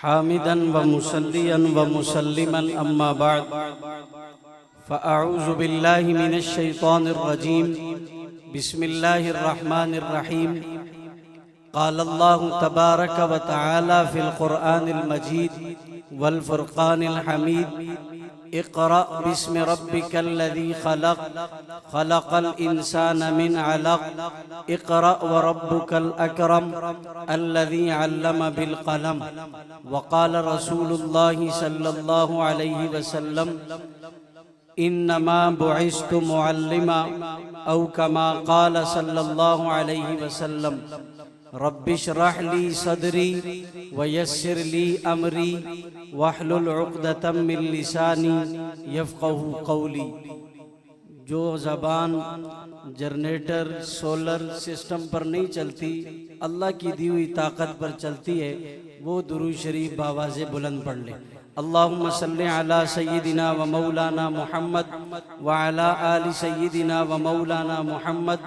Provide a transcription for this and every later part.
حامدا ومصليا ومسلما أما بعد فأعوذ بالله من الشيطان الرجيم بسم الله الرحمن الرحيم قال الله تبارك وتعالى في القرآن المجيد والفرقان الحميد اقرأ باسم ربك الذي خلق خلق الإنسان من علق اقرأ وربك الأكرم الذي علم بالقلم وقال رسول الله صلى الله عليه وسلم إنما بعثت معلما أو كما قال صلى الله عليه وسلم رب اشرح لي صدري ويسر لي أمري واحلل عقدة من لساني يفقه قولي۔ جو زبان جنریٹر سولر سسٹم پر نہیں چلتی، اللہ کی دی ہوئی طاقت پر چلتی ہے، وہ درود شریف بآواز بلند پڑھ لے۔ اللہم صلی علی سیدنا و مولانا محمد وعلی آل سیدنا و مولانا محمد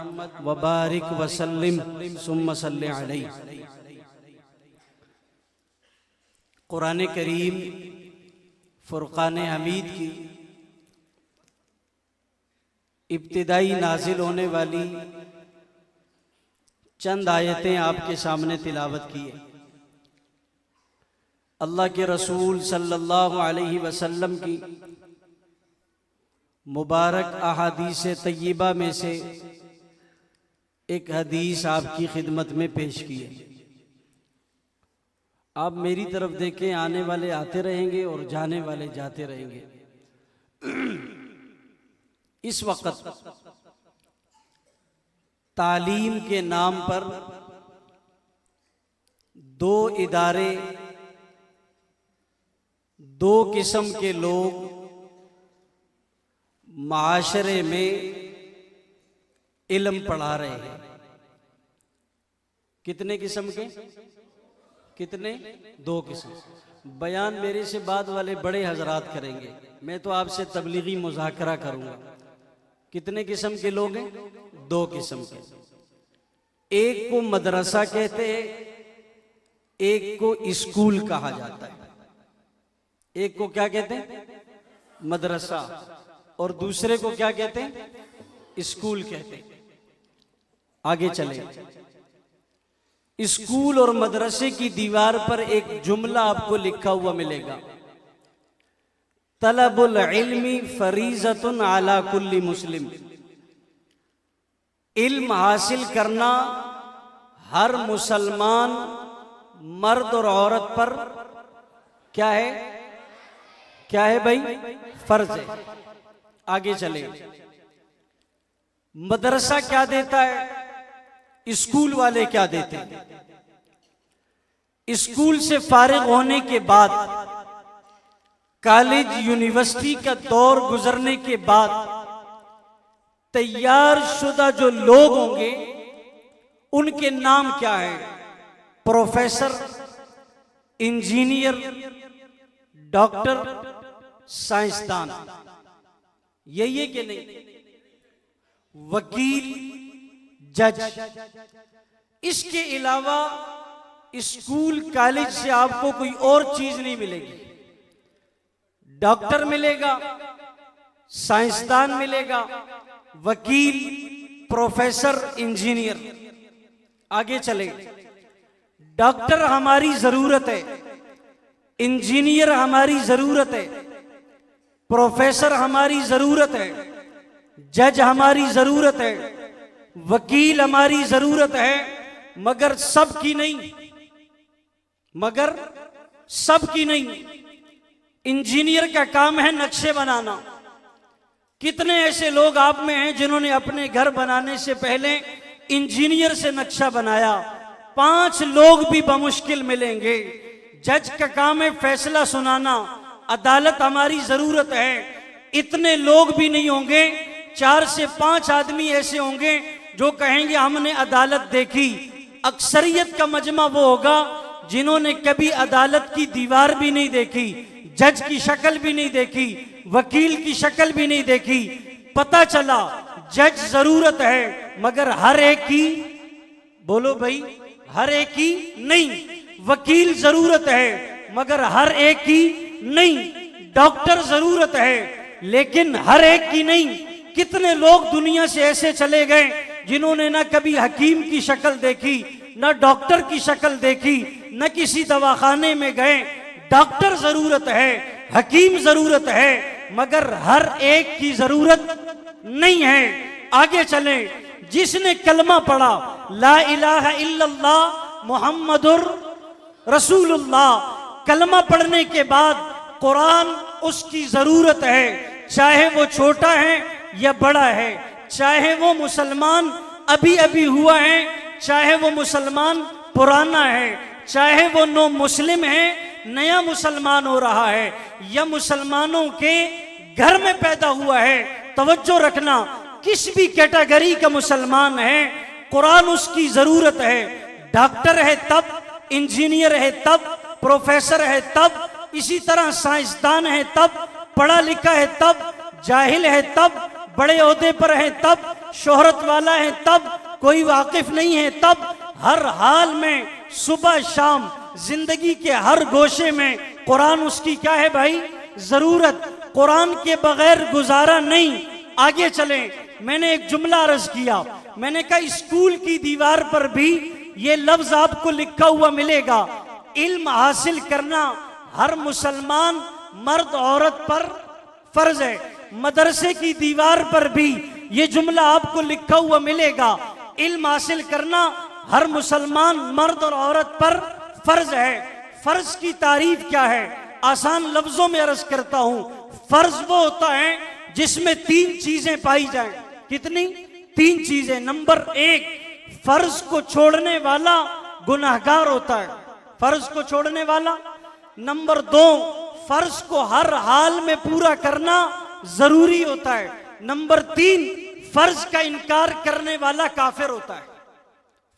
وبارک وسلم ثم صلی علیہ۔ قرآن کریم فرقان حمید کی ابتدائی نازل ہونے والی چند آیتیں آپ کے سامنے تلاوت کی ہیں۔ اللہ کے رسول صلی اللہ علیہ وسلم کی مبارک احادیث طیبہ میں سے ایک حدیث آپ کی خدمت میں پیش کی ہے۔ آپ میری طرف دیکھیں، آنے والے آتے رہیں گے اور جانے والے جاتے رہیں گے۔ اس وقت تعلیم کے نام پر دو ادارے، دو قسم کے لوگ معاشرے میں علم پڑھا رہے ہیں۔ کتنے قسم کے؟ کتنے؟ دو قسم۔ بیان میرے سے بعد والے بڑے حضرات کریں گے، میں تو آپ سے تبلیغی مذاکرہ کروں گا۔ کتنے قسم کے لوگ ہیں؟ دو قسم کے۔ ایک کو مدرسہ کہتے ہیں، ایک کو اسکول کہا جاتا ہے۔ ایک کو کیا کہتے ہیں؟ مدرسہ، اور دوسرے کو کیا کہتے ہیں؟ اسکول کہتے ہیں۔ آگے چلیں۔ اسکول اور مدرسے کی دیوار پر ایک جملہ آپ کو لکھا ہوا ملے گا، طلب العلم فریضۃ علی کل مسلم۔ علم حاصل کرنا ہر مسلمان مرد اور عورت پر کیا ہے؟ کیا ہے بھائی؟ فرض ہے۔ آگے چلیں۔ مدرسہ کیا دیتا ہے؟ اسکول والے کیا دیتے ہیں؟ اسکول سے فارغ ہونے کے بعد، کالج یونیورسٹی کا دور گزرنے کے بعد تیار شدہ جو لوگ ہوں گے ان کے نام کیا ہے؟ پروفیسر، انجینئر، ڈاکٹر، سائنسدان۔ یہی ہے کہ نہیں؟ وکیل، جج۔ اس کے علاوہ اسکول کالج سے آپ کو کوئی اور چیز نہیں ملے گی۔ ڈاکٹر ملے گا، سائنسدان ملے گا، وکیل، پروفیسر، انجینئر۔ آگے چلیں۔ ڈاکٹر ہماری ضرورت ہے، انجینئر ہماری ضرورت ہے، پروفیسر ہماری ضرورت ہے، جج ہماری ضرورت ہے، وکیل ہماری ضرورت ہے، مگر سب کی نہیں۔ مگر سب کی نہیں۔ انجینئر کا کام ہے نقشے بنانا۔ کتنے ایسے لوگ آپ میں ہیں جنہوں نے اپنے گھر بنانے سے پہلے انجینئر سے نقشہ بنایا؟ 5 لوگ بھی بمشکل ملیں گے۔ جج کا کام ہے فیصلہ سنانا، عدالت ہماری ضرورت ہے، اتنے لوگ بھی نہیں ہوں گے۔ 4 سے 5 آدمی ایسے ہوں گے جو کہیں گے ہم نے عدالت دیکھی۔ اکثریت کا مجمع وہ ہوگا جنہوں نے کبھی عدالت کی دیوار بھی نہیں دیکھی، جج کی شکل بھی نہیں دیکھی، وکیل کی شکل بھی نہیں دیکھی۔ پتہ چلا جج ضرورت ہے مگر ہر ایک کی، بولو بھائی، ہر ایک کی نہیں۔ وکیل ضرورت ہے مگر ہر ایک کی نہیں. ڈاکٹر ضرورت ہے لیکن ہر ایک کی نہیں. کتنے لوگ دنیا سے ایسے چلے گئے جنہوں نے نہ کبھی حکیم کی شکل دیکھی، نہ ڈاکٹر کی شکل دیکھی، نہ کسی دواخانے میں گئے. ڈاکٹر ضرورت ہے، حکیم ضرورت ہے، مگر ہر ایک کی ضرورت نہیں ہے. آگے چلیں. جس نے کلمہ پڑھا لا الہ الا اللہ محمد رسول اللہ، کلمہ پڑھنے کے بعد قرآن اس کی ضرورت ہے، چاہے وہ چھوٹا ہے یا بڑا ہے، چاہے وہ مسلمان ابھی ابھی ہوا ہے، چاہے وہ مسلمان پرانا ہے، چاہے وہ نو مسلم ہے، نیا مسلمان ہو رہا ہے، یا مسلمانوں کے گھر میں پیدا ہوا ہے. توجہ رکھنا، کس بھی کیٹیگری کا مسلمان ہے، قرآن اس کی ضرورت ہے. ڈاکٹر ہے تب، انجینئر ہے تب، پروفیسر ہے تب، اسی طرح سائنسدان ہے تب، پڑھا لکھا ہے تب، جاہل ہے تب، بڑے عہدے پر ہے تب، شہرت والا ہے تب، کوئی واقف نہیں ہے تب. ہر حال میں صبح شام زندگی کے ہر گوشے میں قرآن اس کی کیا ہے بھائی؟ ضرورت. قرآن کے بغیر گزارا نہیں. آگے چلیں. میں نے ایک جملہ عرض کیا، میں نے کہا اسکول کی دیوار پر بھی یہ لفظ آپ کو لکھا ہوا ملے گا، علم حاصل کرنا ہر مسلمان مرد عورت پر فرض ہے. مدرسے کی دیوار پر بھی یہ جملہ آپ کو لکھا ہوا ملے گا، علم حاصل کرنا ہر مسلمان مرد اور عورت پر فرض ہے. فرض کی تعریف کیا ہے؟ آسان لفظوں میں عرض کرتا ہوں. فرض وہ ہوتا ہے جس میں 3 چیزیں پائی جائیں. کتنی؟ 3 چیزیں. نمبر 1، فرض کو چھوڑنے والا گناہگار ہوتا ہے، فرض کو چھوڑنے والا. نمبر 2، فرض کو ہر حال میں پورا کرنا ضروری ہوتا ہے. نمبر 3، فرض کا انکار کرنے والا کافر ہوتا ہے.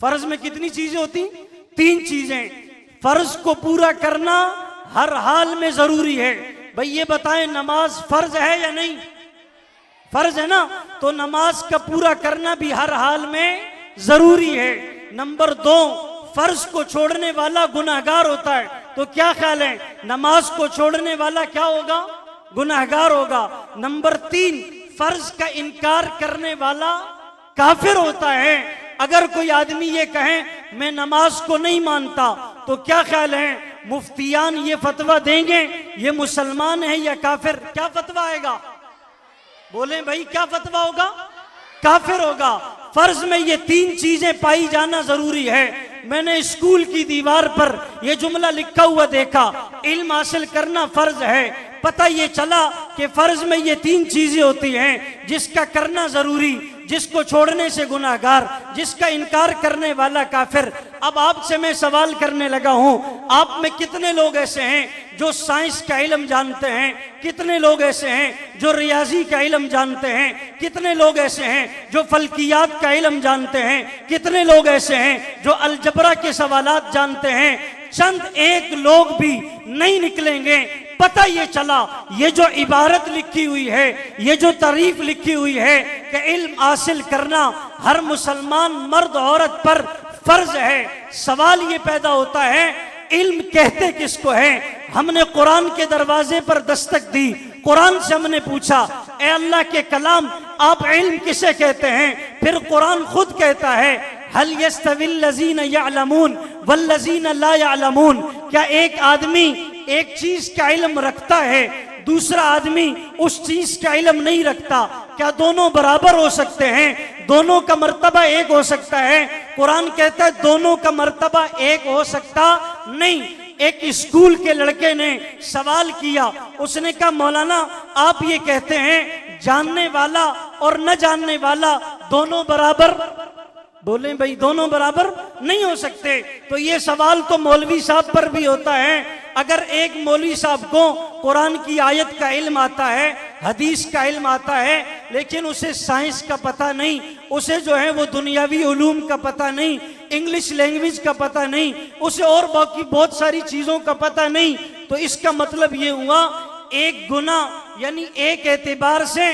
فرض میں کتنی چیزیں ہوتی؟ 3 چیزیں. فرض کو پورا کرنا ہر حال میں ضروری ہے. بھئی یہ بتائیں نماز فرض ہے یا نہیں؟ فرض ہے نا، تو نماز کا پورا کرنا بھی ہر حال میں ضروری ہے. نمبر 2، فرض کو چھوڑنے والا گناہگار ہوتا ہے. تو کیا خیال ہے، نماز کو چھوڑنے والا کیا ہوگا؟ گناہگار ہوگا. نمبر 3، فرض کا انکار کرنے والا کافر ہوتا ہے. اگر کوئی آدمی یہ کہے میں نماز کو نہیں مانتا تو کیا خیال ہے، مفتیان یہ فتویٰ دیں گے یہ مسلمان ہے یا کافر؟ کیا فتویٰ آئے گا؟ بولیں بھائی کیا فتویٰ ہوگا؟ کافر ہوگا. فرض میں یہ 3 چیزیں پائی جانا ضروری ہے. میں نے اسکول کی دیوار پر یہ جملہ لکھا ہوا دیکھا، علم حاصل کرنا فرض ہے. پتہ یہ چلا کہ فرض میں یہ 3 چیزیں ہوتی ہیں، جس کا کرنا ضروری، جس کو چھوڑنے سے گناہگار، جس کا انکار کرنے والا کافر. اب آپ سے میں سوال کرنے لگا ہوں، آپ میں کتنے لوگ ایسے ہیں جو سائنس کا علم جانتے ہیں؟ کتنے لوگ ایسے ہیں جو ریاضی کا علم جانتے ہیں؟ کتنے لوگ ایسے ہیں جو فلکیات کا علم جانتے ہیں؟ کتنے لوگ ایسے ہیں جو الجبرا کے سوالات جانتے ہیں؟ چند ایک لوگ بھی نہیں نکلیں گے. پتہ یہ چلا یہ جو عبارت لکھی ہوئی ہے، یہ جو تعریف لکھی ہوئی ہے کہ علم حاصل کرنا ہر مسلمان مرد عورت پر فرض ہے. سوال یہ پیدا ہوتا ہے علم کہتے کس کو ہے؟ ہم نے قرآن کے دروازے پر دستک دی، قرآن سے ہم نے پوچھا اے اللہ کے کلام آپ علم کسے کہتے ہیں؟ پھر قرآن خود کہتا ہے هل يستوي الذين يعلمون والذين لا يعلمون. کیا ایک آدمی ایک چیز کا علم رکھتا ہے، دوسرا آدمی اس چیز کا علم نہیں رکھتا؟ کیا دونوں برابر ہو سکتے ہیں؟ دونوں کا مرتبہ ایک ہو سکتا ہے؟ قرآن کہتا ہے دونوں کا مرتبہ ایک ہو سکتا نہیں. ایک اسکول کے لڑکے نے سوال کیا، اس نے کہا مولانا آپ یہ کہتے ہیں جاننے والا اور نہ جاننے والا دونوں برابر؟ بولیں بھائی دونوں برابر نہیں ہو سکتے. تو یہ سوال تو مولوی صاحب پر بھی ہوتا ہے. اگر ایک مولوی صاحب کو قرآن کی آیت کا علم آتا ہے، حدیث کا علم آتا ہے، لیکن اسے سائنس کا پتہ نہیں، اسے جو ہے وہ دنیاوی علوم کا پتہ نہیں، انگلش لینگویج کا پتہ نہیں، اسے اور باقی بہت ساری چیزوں کا پتہ نہیں، تو اس کا مطلب یہ ہوا ایک گناہ، یعنی ایک اعتبار سے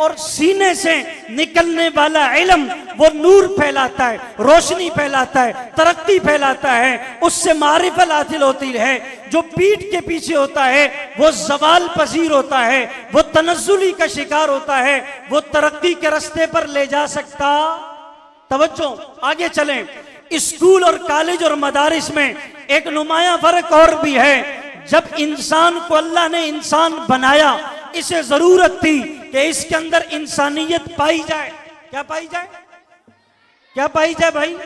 اور سینے سے نکلنے والا علم وہ نور پھیلاتا ہے، روشنی پھیلاتا ہے، ترقی پھیلاتا ہے، اس سے معرفت حاصل ہوتی ہے۔ جو پیٹھ کے پیچھے ہوتا ہے وہ زوال پذیر ہوتا ہے، وہ تنزلی کا شکار ہوتا ہے، وہ ترقی کے رستے پر لے جا سکتا۔ توجہ، آگے چلیں۔ اسکول اور کالج اور مدارس میں ایک نمایاں فرق اور بھی ہے۔ جب انسان کو اللہ نے انسان بنایا، اسے ضرورت تھی کہ اس کے اندر انسانیت پائی جائے۔ کیا پائی جائے؟ کیا پائی جائے بھائی؟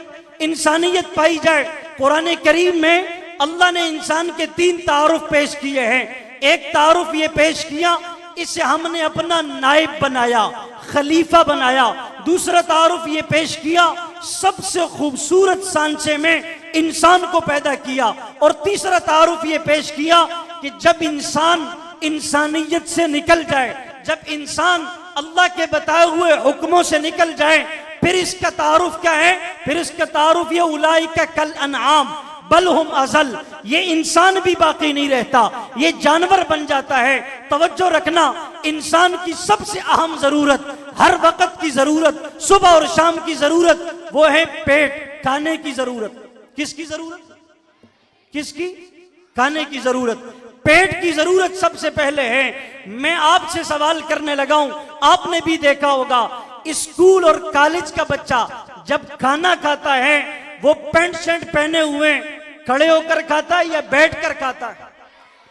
انسانیت پائی جائے۔ قرآن کریم میں اللہ نے انسان کے 3 تعارف پیش کیے ہیں۔ ایک تعارف یہ پیش کیا، اسے ہم نے اپنا نائب بنایا، خلیفہ بنایا۔ دوسرا تعارف یہ پیش کیا، سب سے خوبصورت سانچے میں انسان کو پیدا کیا۔ اور تیسرا تعارف یہ پیش کیا کہ جب انسان انسانیت سے نکل جائے، جب انسان اللہ کے بتائے ہوئے حکموں سے نکل جائے، پھر اس کا تعارف کیا ہے؟ پھر اس کا تعارف یہ اولئک کالانعام بل ہم اضل، یہ انسان بھی باقی نہیں رہتا، یہ جانور بن جاتا ہے۔ توجہ رکھنا، انسان کی سب سے اہم ضرورت، ہر وقت کی ضرورت، صبح اور شام کی ضرورت، وہ ہے پیٹ، کھانے کی ضرورت۔ کس کی ضرورت؟ کس کی؟ کھانے کی ضرورت۔ پیٹ کی ضرورت سب سے پہلے ہے۔ میں آپ سے سوال کرنے لگا ہوں، آپ نے بھی دیکھا ہوگا، اسکول اور کالج کا بچہ جب کھانا کھاتا ہے وہ پینٹ شرٹ پہنے ہوئے کھڑے ہو کر کھاتا ہے یا بیٹھ کر کھاتا ہے؟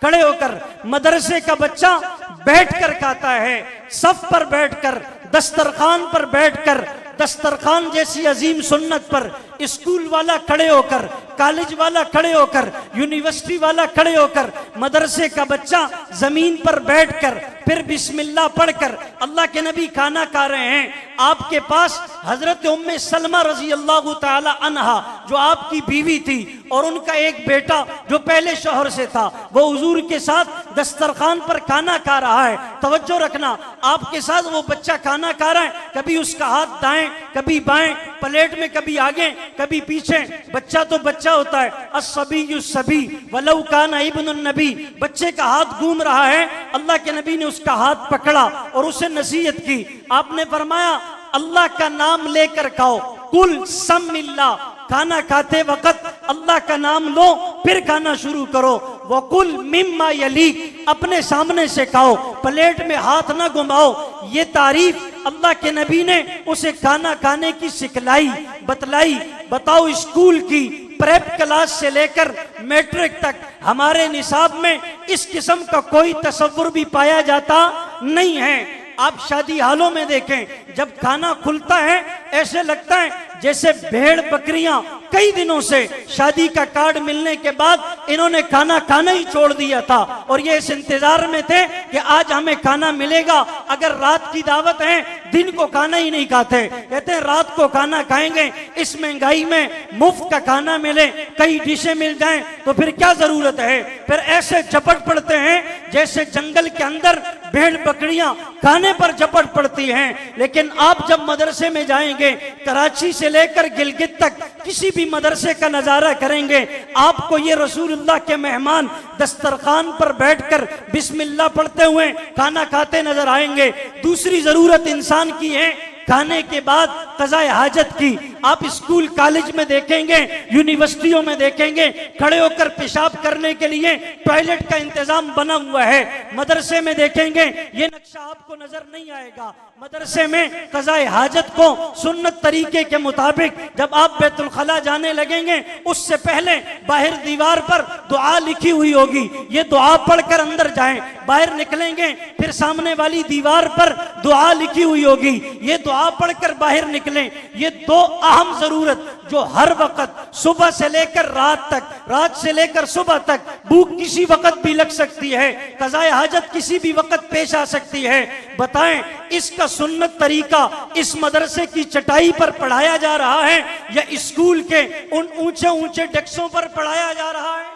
کھڑے ہو کر۔ مدرسے کا بچہ بیٹھ کر کھاتا ہے، صف پر بیٹھ کر، دسترخوان پر بیٹھ کر، دسترخوان جیسی عظیم سنت پر۔ اسکول والا کھڑے ہو کر، کالج والا کھڑے ہو کر، یونیورسٹی والا کھڑے ہو کر، مدرسے کا بچہ زمین پر بیٹھ کر، پھر بسم اللہ پڑھ کر اللہ کے نبی کھانا کھا رہے ہیں۔ آپ کے پاس حضرت ام سلمہ رضی اللہ تعالی عنہا جو آپ کی بیوی تھی، اور ان کا ایک بیٹا جو پہلے شوہر سے تھا، وہ حضور کے ساتھ دسترخوان پر کھانا کھا رہا ہے۔ توجہ رکھنا، آپ کے ساتھ وہ بچہ کھانا کھا رہا ہے، کبھی اس کا ہاتھ دائیں کبھی بائیں، پلیٹ میں کبھی آگے کبھی پیچھے۔ بچہ تو بچہ ہوتا ہے، الصبی الصبی ولو کان ابن النبی، بچے کا ہاتھ گھوم رہا ہے، اللہ کے نبی نے اس کا ہاتھ پکڑا اور اسے نصیحت کی۔ آپ نے فرمایا اللہ کا نام لے کر کھاؤ، کل سم اللہ، کھانا کھاتے وقت اللہ کا نام لو پھر کھانا شروع کرو۔ وَقُلْ مِمَّا يَلِيكَ، اپنے سامنے سے کھاؤ، پلیٹ میں ہاتھ نہ گھماؤ۔ یہ تعریف اللہ کے نبی نے اسے کھانا کھانے کی سکھلائی، بتلائی۔ بتاؤ، اسکول کی پریپ کلاس سے لے کر میٹرک تک ہمارے نصاب میں اس قسم کا کوئی تصور بھی پایا جاتا نہیں ہے۔ آپ شادی حالوں میں دیکھیں، جب کھانا کھلتا ہے ایسے لگتا ہے جیسے بھیڑ بکریاں کئی دنوں سے شادی کا کارڈ ملنے کے بعد انہوں نے کھانا کھانا ہی چھوڑ دیا تھا، اور یہ اس انتظار میں تھے کہ آج ہمیں کھانا ملے گا۔ اگر رات کی دعوت ہے، دن کو کھانا ہی نہیں کھاتے، کہتے ہیں رات کو کھانا کھائیں گے۔ اس مہنگائی میں مفت کا کھانا ملے، کئی ڈشیں مل جائیں تو پھر کیا ضرورت ہے؟ پھر ایسے جھپٹ پڑتے ہیں جیسے جنگل کے اندر بھیڑ بکریاں کھانے پر جھپٹ پڑتی ہیں۔ لیکن آپ جب مدرسے میں جائیں گے، کراچی سے لے کر گلگت تک کسی بھی مدرسے کا نظارہ کریں گے، آپ کو یہ رسول اللہ کے مہمان دسترخوان پر بیٹھ کر بسم اللہ پڑھتے ہوئے کھانا کھاتے نظر آئیں گے۔ دوسری ضرورت انسان کی ہے کھانے کے بعد قضاء حاجت کی۔ آپ اسکول کالج میں دیکھیں گے، یونیورسٹیوں میں دیکھیں گے، کھڑے ہو کر پیشاب کرنے کے لیے ٹوائلٹ کا انتظام بنا ہوا ہے۔ مدرسے میں دیکھیں گے، یہ نقشہ آپ کو نظر نہیں آئے گا۔ مدرسے میں قضاء حاجت کو سنت طریقے کے مطابق جب آپ بیت الخلا جانے لگیں گے، اس سے پہلے باہر دیوار پر دعا لکھی ہوئی ہوگی، یہ دعا پڑھ کر اندر جائیں۔ باہر نکلیں گے، پھر سامنے والی دیوار پر دعا لکھی ہوئی ہوگی، یہ دعا پڑھ کر باہر نکلیں۔ یہ دو اہم ضرورت جو ہر وقت صبح سے لے کر رات تک، رات سے لے کر صبح تک، بھوک کسی وقت بھی لگ سکتی ہے، قضاء حاجت کسی بھی وقت پیش آ سکتی ہے۔ بتائیں، اس کا سنت طریقہ اس مدرسے کی چٹائی پر پڑھایا جا رہا ہے یا اسکول کے ان اونچے اونچے ڈیسکوں پر پڑھایا جا رہا ہے؟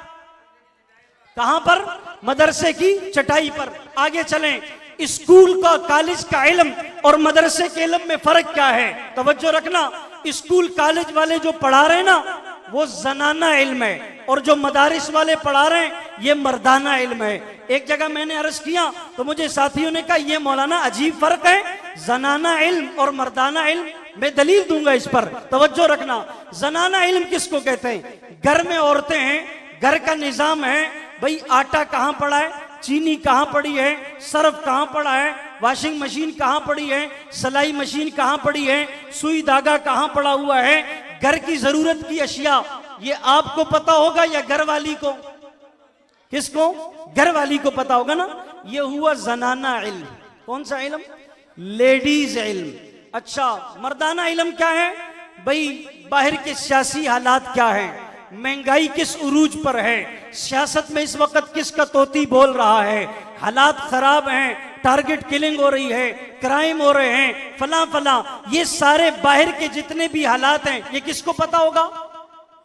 کہاں پر؟ مدرسے کی چٹائی پر۔ آگے چلیں، اسکول کا کالج کا علم اور مدرسے کے علم میں فرق کیا ہے؟ توجہ رکھنا، اسکول کالج والے جو پڑھا رہے ہیں نا، وہ زنانہ علم ہے، اور جو مدارس والے پڑھا رہے ہیں یہ مردانہ علم ہے۔ ایک جگہ میں نے عرض کیا تو مجھے ساتھیوں نے کہا یہ مولانا عجیب فرق ہے، زنانہ علم اور مردانہ علم، میں دلیل دوں گا اس پر، توجہ رکھنا۔ زنانہ علم کس کو کہتے ہیں؟ گھر میں عورتیں ہیں، گھر کا نظام ہے، بھئی آٹا کہاں پڑا ہے، چینی کہاں پڑی ہے، سرف کہاں پڑا ہے، واشنگ مشین کہاں پڑی ہے، سلائی مشین کہاں پڑی ہے، سوئی دھاگا کہاں پڑا ہوا ہے، گھر کی ضرورت کی اشیاء، یہ آپ کو پتا ہوگا یا گھر والی کو؟ کس کو؟ گھر والی کو پتا ہوگا نا۔ یہ ہوا زنانہ علم۔ کون سا علم؟ لیڈیز علم۔ اچھا، مردانہ علم کیا ہے؟ بھئی باہر کے سیاسی حالات کیا ہیں، مہنگائی کس عروج پر ہے، سیاست میں اس وقت کس کا طوطی بول رہا ہے، حالات خراب ہیں، ٹارگٹ کلنگ ہو رہی ہے، کرائم ہو رہے ہیں، فلاں فلاں، یہ سارے باہر کے جتنے بھی حالات ہیں، یہ کس کو پتا ہوگا؟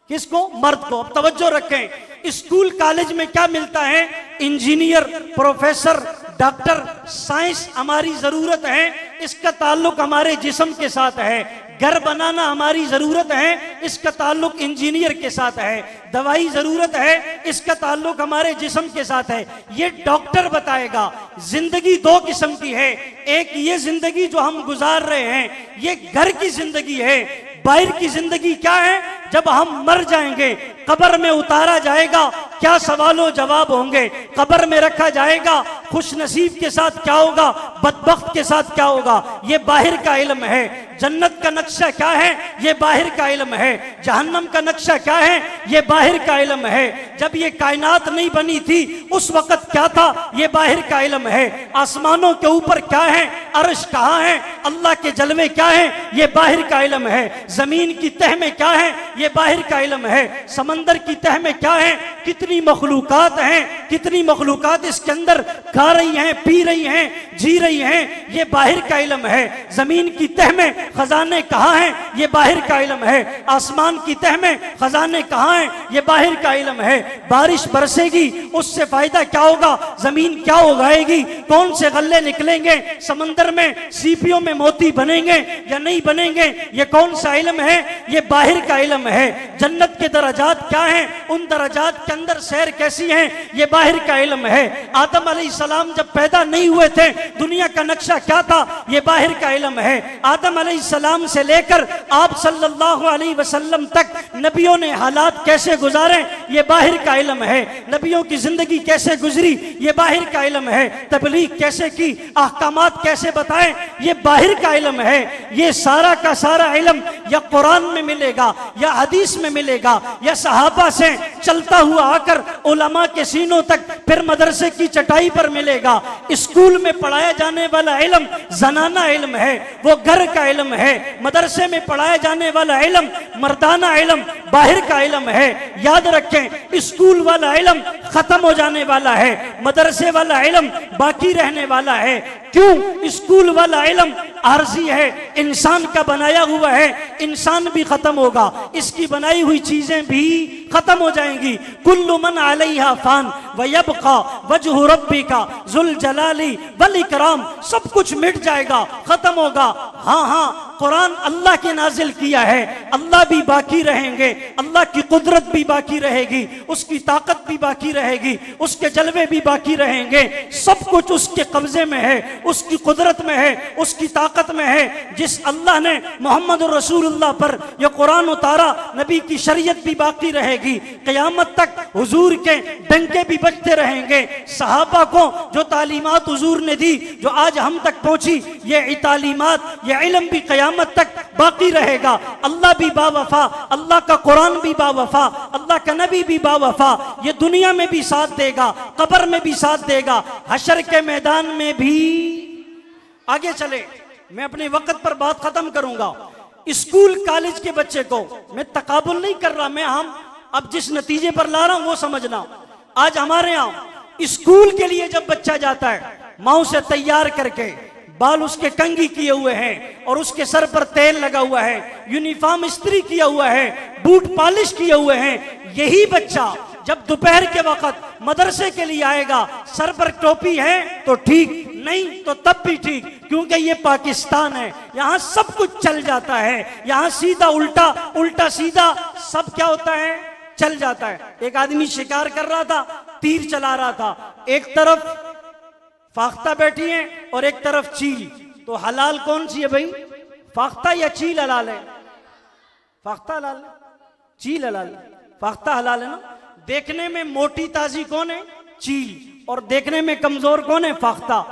کس کو؟ مرد کو۔ اب توجہ رکھیں، اسکول کالج میں کیا ملتا ہے؟ انجینئر، پروفیسر، ڈاکٹر، سائنس ہماری ضرورت ہے، اس کا تعلق ہمارے جسم کے ساتھ ہے۔ گھر بنانا ہماری ضرورت ہے، اس کا تعلق انجینئر کے ساتھ ہے۔ دوائی ضرورت ہے، اس کا تعلق ہمارے جسم کے ساتھ ہے۔ یہ ڈاکٹر بتائے گا۔ زندگی دو قسم کی ہے، ایک یہ زندگی جو ہم گزار رہے ہیں، یہ گھر کی زندگی ہے۔ باہر کی زندگی کیا ہے؟ جب ہم مر جائیں گے، قبر میں اتارا جائے گا، کیا سوال و جواب ہوں گے، قبر میں رکھا جائے گا، خوش نصیب کے ساتھ کیا ہوگا، بدبخت کے ساتھ کیا ہوگا، یہ باہر کا علم ہے۔ جنت کا نقشہ کیا ہے؟ یہ باہر کا علم ہے۔ جہنم کا نقشہ کیا ہے؟ یہ باہر کا علم ہے۔ جب یہ کائنات نہیں بنی تھی اس وقت کیا تھا؟ یہ باہر کا علم ہے۔ آسمانوں کے اوپر کیا ہے، عرش کہاں ہے، اللہ کے جلوے کیا ہیں، یہ باہر کا علم ہے۔ زمین کی تہ میں کیا ہے، یہ باہر کا علم ہے۔ سمندر کی تہ میں کیا ہے، کتنی مخلوقات ہیں، کتنی مخلوقات اس کے اندر کھا رہی ہیں، پی رہی ہیں، جی رہی ہیں، یہ باہر کا علم ہے۔ زمین کی تہ میں خزانے کہاں ہیں، یہ باہر کا علم ہے۔ آسمان کی تہ میں خزانے کہاں ہیں، یہ باہر کا علم ہے۔ بارش برسے گی، اس سے فائدہ کیا ہوگا، زمین کیا اگائے گی، کون سے غلے نکلیں گے، سمندر میں سیپیوں میں موتی بنیں گے یا نہیں بنیں گے، یہ کون سا علم ہے، یہ باہر کا علم ہے۔ جنت کے درجات کیا ہیں، ان درجات کے اندر سیر کیسی ہیں، یہ باہر کا علم ہے۔ آدم علیہ السلام جب پیدا نہیں ہوئے تھے، دنیا کا نقشہ کیا تھا، یہ باہر کا علم ہے۔ آدم علیہ السلام سے لے کر آپ صلی اللہ علیہ وسلم تک نبیوں نے حالات کیسے گزارے، یہ باہر کا علم ہے۔ نبیوں کی زندگی کیسے گزری، یہ باہر کا علم ہے۔ تبلیغ کیسے کی، احکامات کیسے بتائے، یہ باہر کا علم ہے۔ یہ سارا کا سارا علم یا قرآن میں ملے گا، یا حدیث میں ملے گا، یا صحابہ سے چلتا ہوا آ کر علماء کے سینوں تک، پھر مدرسے کی چٹائی پر ملے گا۔ اسکول میں پڑھایا جانے والا علم زنانہ علم ہے، وہ گھر کا علم ہے۔ مدرسے میں پڑھایا جانے والا علم مردانہ علم، باہر کا علم ہے۔ یاد رکھیں، اسکول والا علم ختم ہو جانے والا ہے، مدرسے والا علم باقی رہنے والا ہے۔ کیوں؟ اسکول والا علم عارضی ہے، انسان کا بنایا ہوا ہے، انسان بھی ختم ہوگا، اس کی بنائی ہوئی چیزیں بھی ختم ہو جائیں گی۔ کل من علیہا فان ویبقى وجہ ربک ذو الجلال والاکرام، سب کچھ مٹ جائے گا، ختم ہوگا۔ ہاں قرآن اللہ کے نازل کیا ہے، اللہ بھی باقی رہیں گے، اللہ کی قدرت بھی باقی رہے گی، اس کی طاقت بھی باقی رہے گی، اس کے جلوے بھی باقی رہیں گے۔ سب کچھ اس کے قبضے میں ہے، اس کی قدرت میں ہے، اس کی طاقت میں ہے۔ جس اللہ نے محمد رسول اللہ پر یہ قرآن اتارا، نبی کی شریعت بھی باقی رہے گی، قیامت تک حضور کے ڈنکے بھی بجتے رہیں گے۔ صحابہ کو جو تعلیمات حضور نے دی، جو آج ہم تک پہنچی، یہ تعلیمات، یہ علم بھی قیامت تک باقی رہے گا۔ اللہ بھی با وفا، اللہ کا قرآن بھی با وفا، اللہ کا نبی بھی با وفا، یہ دنیا میں بھی ساتھ دے گا، قبر میں بھی ساتھ دے گا، حشر کے میدان میں بھی۔ آگے چلے، میں اپنے وقت پر بات ختم کروں گا۔ اسکول کالج کے بچے کو میں تقابل نہیں کر رہا، میں اب جس نتیجے پر لا رہا ہوں وہ سمجھنا۔ آج ہمارے ہاں اسکول کے لیے جب بچہ جاتا ہے، ماں سے تیار کر کے، بال اس کے کنگھی کیے ہوئے ہیں اور اس کے سر پر تیل لگا ہوا ہے، یونیفارم استری کیا ہوا ہے، بوٹ پالش کیے ہوئے ہیں، یہی بچہ جب دوپہر کے وقت مدرسے کے لیے آئے گا، سر پر ٹوپی ہے تو ٹھیک، نہیں تو تب بھی ٹھیک، کیونکہ یہ پاکستان ہے، یہاں سب کچھ چل جاتا ہے، یہاں سیدھا الٹا، الٹا سیدھا سب کیا ہوتا ہے، چل جاتا ہے۔ ایک آدمی شکار کر رہا تھا، تیر چلا رہا تھا، ایک طرف فاختہ بیٹھی ہیں اور ایک طرف چیل، تو تو حلال کون سی ہے بھائی؟ فاختہ یا چیل حلال ہے؟ فاختہ حلال ہے، چیل حلال ہے؟ فاختہ حلال ہے نا؟ دیکھنے میں موٹی تازی کون ہے؟ چیل، اور دیکھنے میں کمزور کون ہے؟ فاختہ۔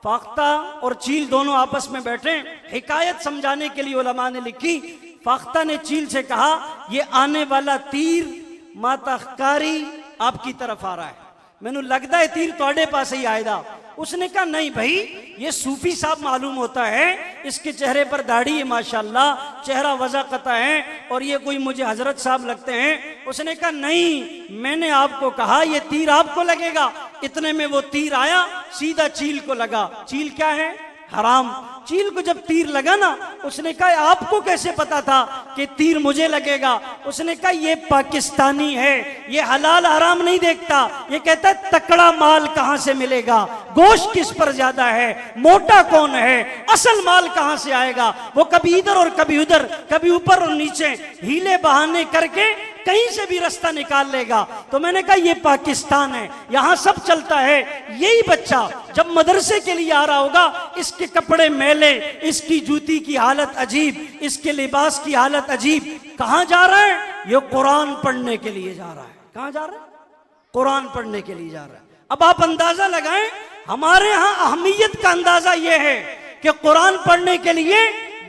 فاختہ اور چیل دونوں آپس میں بیٹھے، حکایت سمجھانے کے لیے علماء نے لکھی، فاختہ نے چیل سے کہا یہ آنے والا تیر ماتخکاری آپ کی طرف آ رہا ہے، میں نے لگتا ہے تیر توڑے پاس ہی آئے گا۔ اس نے کہا نہیں بھائی، یہ صوفی صاحب معلوم ہوتا ہے، اس کے چہرے پر داڑھی ہے ماشاءاللہ، چہرہ وضاقتہ ہے، اور یہ کوئی مجھے حضرت صاحب لگتے ہیں۔ اس نے کہا نہیں، میں نے آپ کو کہا یہ تیر آپ کو لگے گا۔ اتنے میں وہ تیر آیا، سیدھا چیل کو لگا۔ چیل کیا ہے؟ حرام۔ چیل کو جب تیر لگا نا، اس نے کہا آپ کو کیسے پتا تھا کہ تیر مجھے لگے گا؟ اس نے کہا یہ پاکستانی ہے، یہ حلال حرام نہیں دیکھتا، یہ کہتا ہے تکڑا مال کہاں سے ملے گا، گوشت کس پر زیادہ ہے، موٹا کون ہے، اصل مال کہاں سے آئے گا۔ وہ کبھی ادھر اور کبھی ادھر، کبھی اوپر اور نیچے، ہیلے بہانے کر کے کہیں سے بھی رستہ نکال لے گا۔ تو میں نے کہا یہ پاکستان ہے، یہاں سب چلتا ہے۔ یہی بچہ جب مدرسے کے لیے آ رہا ہوگا، اس کے کپڑے میلے، اس کی جوتی کی حالت عجیب، اس کے لباس کی حالت عجیب، کہاں جا رہا ہے؟ یہ قرآن پڑھنے کے لیے جا رہا ہے۔ کہاں جا رہا ہے؟ قرآن پڑھنے کے لیے جا رہا ہے۔ اب آپ اندازہ لگائیں، ہمارے ہاں اہمیت کا اندازہ یہ ہے کہ قرآن پڑھنے کے لیے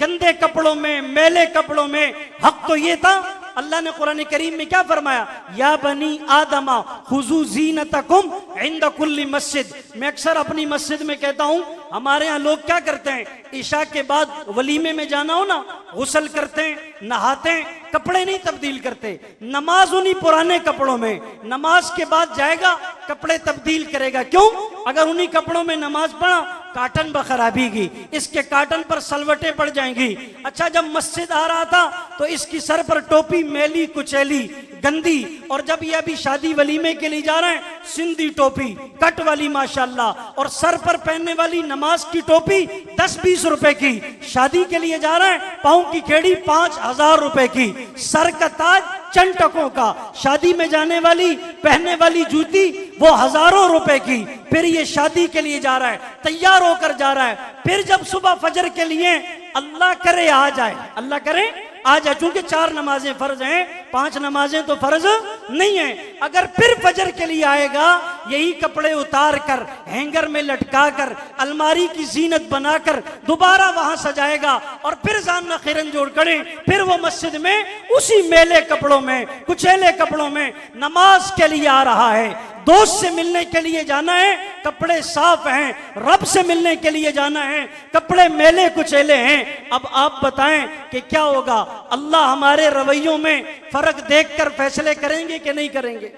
گندے کپڑوں میں، میلے کپڑوں میں، حق تو یہ تھا۔ اللہ نے قرآن کریم میں کیا فرمایا؟ یا بنی آدم خذوا زینتکم عند کل مسجد۔ میں اکثر اپنی مسجد میں کہتا ہوں، ہمارے ہاں لوگ کیا کرتے ہیں، عشاء کے بعد ولیمے میں جانا ہو نا، غسل کرتے ہیں، نہاتے ہیں، کپڑے نہیں تبدیل کرتے، نماز انہی پرانے کپڑوں میں، نماز کے بعد جائے گا کپڑے تبدیل کرے گا۔ کیوں؟ اگر انہی کپڑوں میں نماز پڑھا، کاٹن بخرابی گی، اس کے کاٹن پر سلوٹیں پڑ جائیں گی۔ اچھا، جب مسجد آ رہا تھا تو اس کی سر پر ٹوپی میلی کچیلی گندی، اور جب یہ ابھی شادی ولیمے کے لیے جا رہے ہیں، سندھی ٹوپی کٹ والی ماشاءاللہ، اور سر پر پہننے والی نماز کی ٹوپی 10-20 روپے کی، شادی کے لیے جا رہے ہیں، پاؤں کی کھیڑی 5000 روپے کی، سر کا تاج چند ٹکوں کا، شادی میں جانے والی پہننے والی جوتی وہ ہزاروں روپے کی۔ پھر یہ شادی کے لیے جا رہا ہے، تیار ہو کر جا رہا ہے، پھر جب صبح فجر کے لیے اللہ کرے آ جائے، اللہ کرے آ جائے، چونکہ 4 نمازیں فرض ہیں، 5 نمازیں تو فرض نہیں ہیں، اگر پھر فجر کے لیے آئے گا، یہی کپڑے اتار کر ہینگر میں لٹکا کر الماری کی زینت بنا کر دوبارہ وہاں سجائے گا، اور پھر زاننا خیرن جوڑ کریں، پھر وہ مسجد میں اسی میلے کپڑوں میں، کچیلے کپڑوں میں نماز کے لیے آ رہا ہے۔ دوست سے ملنے کے لیے جانا ہے، کپڑے صاف ہیں، رب سے ملنے کے لیے جانا ہے، کپڑے میلے کچیلے ہیں۔ اب آپ بتائیں کہ کیا ہوگا؟ اللہ ہمارے رویوں میں فرق دیکھ کر فیصلے کریں گے کہ نہیں کریں گے؟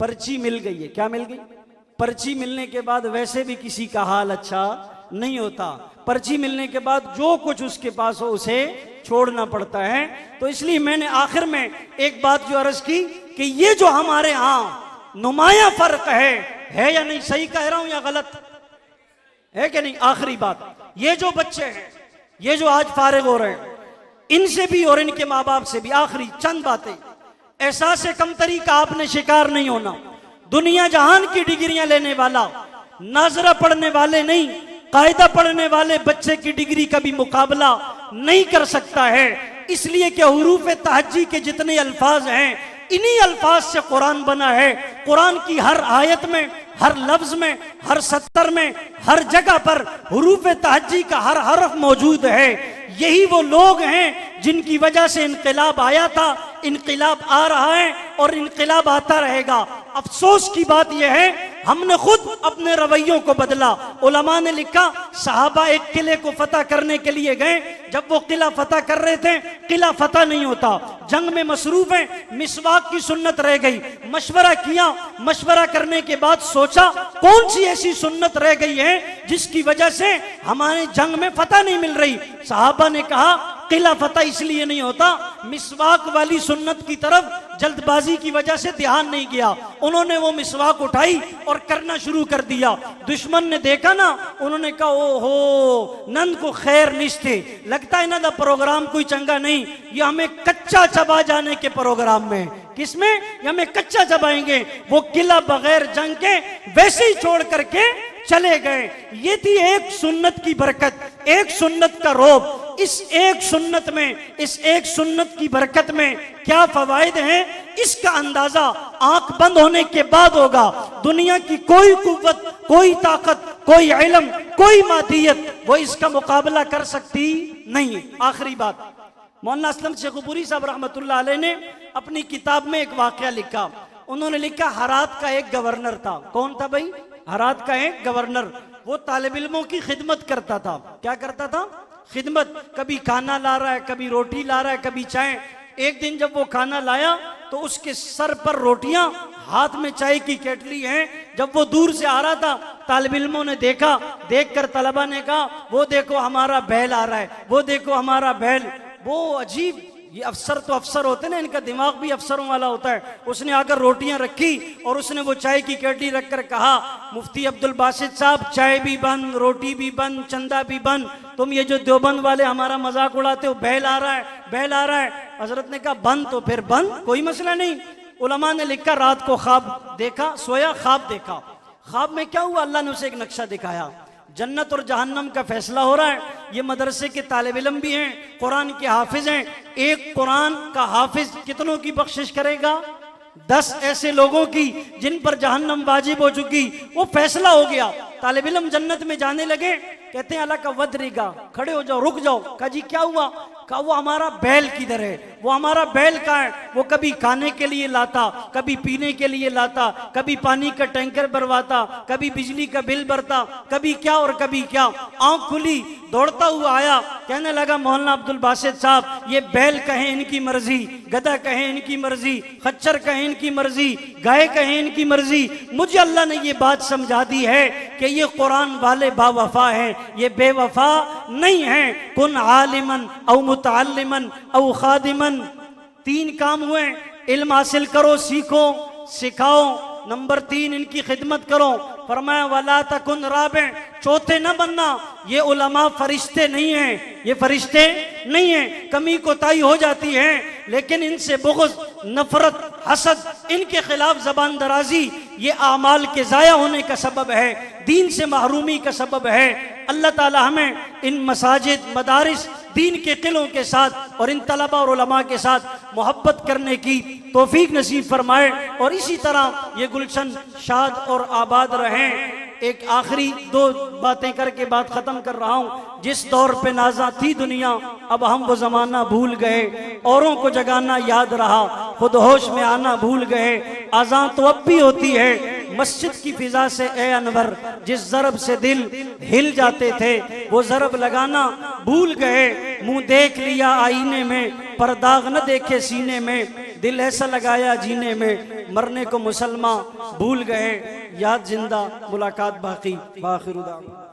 پرچی مل گئی ہے، کیا مل گئی؟ پرچی ملنے کے بعد ویسے بھی کسی کا حال اچھا نہیں ہوتا، پرچی ملنے کے بعد جو کچھ اس کے پاس ہو اسے چھوڑنا پڑتا ہے۔ تو اس لیے میں نے آخر میں ایک بات جو عرض کی کہ یہ جو ہمارے ہاں نمایاں فرق ہے یا نہیں؟ صحیح کہہ رہا ہوں یا غلط ہے کہ نہیں؟ آخری بات، یہ جو بچے ہیں، یہ جو آج فارغ ہو رہے ہیں، ان سے بھی اور ان کے ماں باپ سے بھی آخری چند باتیں۔ احساس کمتری کا آپ نے شکار نہیں ہونا۔ دنیا جہان کی ڈگریاں لینے والا، ناظرہ پڑھنے والے نہیں، قاعدہ پڑھنے والے بچے کی ڈگری کا بھی مقابلہ نہیں کر سکتا ہے، اس لیے کہ حروف تہجی کے جتنے الفاظ ہیں، انہی الفاظ سے قرآن بنا ہے۔ قرآن کی ہر آیت میں، ہر لفظ میں، ہر سطر میں، ہر جگہ پر حروف تہجی کا ہر حرف موجود ہے۔ یہی وہ لوگ ہیں جن کی وجہ سے انقلاب آیا تھا، انقلاب آ رہا ہے اور انقلاب آتا رہے گا۔ افسوس کی بات یہ ہے، ہم نے خود اپنے رویوں کو بدلا۔ علماء نے لکھا، صحابہ ایک قلعے کو فتح کرنے کے لیے گئے، جب وہ قلعہ فتح کر رہے تھے، قلعہ فتح نہیں ہوتا، جنگ میں مصروف ہیں، مسواک کی سنت رہ گئی۔ مشورہ کیا، مشورہ کرنے کے بعد سوچا کون سی ایسی سنت رہ گئی ہے جس کی وجہ سے ہمارے جنگ میں فتح نہیں مل رہی؟ صحابہ نے کہا قلعہ فتح اس لیے نہیں ہوتا، مسواک والی سنت کی طرف جلد بازی کی وجہ سے دھیان نہیں گیا۔ انہوں نے وہ مسواک اٹھائی اور کرنا شروع کر دیا۔ دشمن نے دیکھا نا، انہوں نے کہا او ہو نند کو خیر نشتے، لگتا ہے نا دا پروگرام کوئی چنگا نہیں، یہ ہمیں کچا چبا جانے کے پروگرام میں۔ کس میں؟ یہ ہمیں کچا چبائیں گے۔ وہ قلعہ بغیر جنگ کے ویسے ہی چھوڑ کر کے چلے گئے۔ یہ تھی ایک سنت کی برکت، ایک سنت کا روب۔ اس ایک سنت میں، اس ایک سنت کی برکت میں کیا فوائد ہیں، اس کا اندازہ آنکھ بند ہونے کے بعد ہوگا۔ دنیا کی کوئی قوت، کوئی طاقت، کوئی علم، کوئی مادیت وہ اس کا مقابلہ کر سکتی نہیں۔ آخری بات، مولانا اسلم شیخ پوری صاحب رحمۃ اللہ علیہ نے اپنی کتاب میں ایک واقعہ لکھا۔ انہوں نے لکھا ہرات کا ایک گورنر تھا۔ کون تھا بھائی؟ ہرات کا ایک گورنر۔ وہ طالب علموں کی خدمت کرتا تھا۔ کیا کرتا تھا؟ خدمت۔ کبھی کھانا لا رہا ہے، کبھی روٹی لا رہا ہے، کبھی چائے۔ ایک دن جب وہ کھانا لایا تو اس کے سر پر روٹیاں، ہاتھ میں چائے کی کیٹلی ہیں۔ جب وہ دور سے آ رہا تھا، طالب علموں نے دیکھا، دیکھ کر طلبہ نے کہا وہ دیکھو ہمارا بیل آ رہا ہے، وہ دیکھو ہمارا بیل۔ وہ عجیب، یہ افسر تو افسر ہوتے ہیں نا، ان کا دماغ بھی افسروں والا ہوتا ہے۔ اس نے آ کر روٹیاں رکھی اور اس نے وہ چائے کی کیٹلی رکھ کر کہا مفتی عبد الباسط صاحب، چائے بھی بند، روٹی بھی بند، چندہ بھی بند، تم یہ جو دیوبند والے ہمارا مذاق اڑاتے ہو، بیل آ رہا ہے، بیل آ رہا ہے۔ حضرت نے کہا بند تو پھر بند، کوئی مسئلہ نہیں۔ علماء نے لکھا رات کو خواب دیکھا، سویا خواب دیکھا۔ خواب میں کیا ہوا؟ اللہ نے اسے ایک نقشہ دکھایا، جنت اور جہنم کا فیصلہ ہو رہا ہے۔ یہ مدرسے کے طالب علم بھی ہیں، قرآن کے حافظ ہیں۔ ایک قرآن کا حافظ کتنوں کی بخشش کرے گا؟ 10 ایسے لوگوں کی جن پر جہنم واجب ہو چکی۔ وہ فیصلہ ہو گیا، طالب علم جنت میں جانے لگے۔ کہتے ہیں اللہ کا ودریگا، کھڑے ہو جاؤ، رک جاؤ۔ کہا جی کیا ہوا؟ کہا وہ ہمارا بیل کدھر ہے، وہ ہمارا بیل کہاں ہے؟ وہ کبھی کھانے کے لیے لاتا، کبھی پینے کے لیے لاتا، کبھی پانی کا ٹینکر بھرواتا، کبھی بجلی کا بل بھرتا، کبھی کیا اور کبھی کیا۔ آنکھ کھلی، دوڑتا ہوا آیا، کہنے لگا مولانا عبد الباسط صاحب، یہ بیل کہیں ان کی مرضی، گدھا کہیں ان کی مرضی، خچر کہیں ان کی مرضی، گائے کہیں ان کی مرضی، مجھے اللہ نے یہ بات سمجھا دی ہے کہ یہ قرآن والے با وفا ہیں، یہ بے وفا نہیں ہیں۔ کن عالمن او متعلمن او خادمن، 3 کام ہوئے۔ علم حاصل کرو، سیکھو، سکھاؤ۔ نمبر 3 ان کی خدمت کرو۔ فرمایا ولا تکن رابع، چوتھے نہ بننا۔ یہ علماء فرشتے نہیں ہیں، یہ فرشتے نہیں ہیں۔ کمی کوتاہی ہو جاتی ہے لیکن ان سے بغض، نفرت، حسد، ان کے خلاف زبان درازی، یہ اعمال کے ضائع ہونے کا سبب ہے، دین سے محرومی کا سبب ہے۔ اللہ تعالی ہمیں ان مساجد، مدارس، دین کے قلعوں کے ساتھ اور ان طلبہ اور علماء کے ساتھ محبت کرنے کی توفیق نصیب فرمائے، اور اسی طرح یہ گلشن شاد اور آباد رہیں۔ ایک آخری 2 باتیں کر کے بات ختم کر رہا ہوں۔ جس دور پہ نازاں تھی دنیا، اب ہم وہ زمانہ بھول گئے۔ اوروں کو جگانا یاد رہا، خود ہوش میں آنا بھول گئے۔ اذان تو اب بھی ہوتی ہے مسجد کی فضا سے اے انور، جس ضرب سے دل ہل جاتے تھے وہ ضرب لگانا بھول گئے۔ منہ دیکھ لیا آئینے میں پر داغ نہ دیکھے سینے میں، دل ایسا لگایا جینے میں مرنے کو مسلمان بھول گئے۔ یاد زندہ، ملاقات باقی۔ باخر دعوانا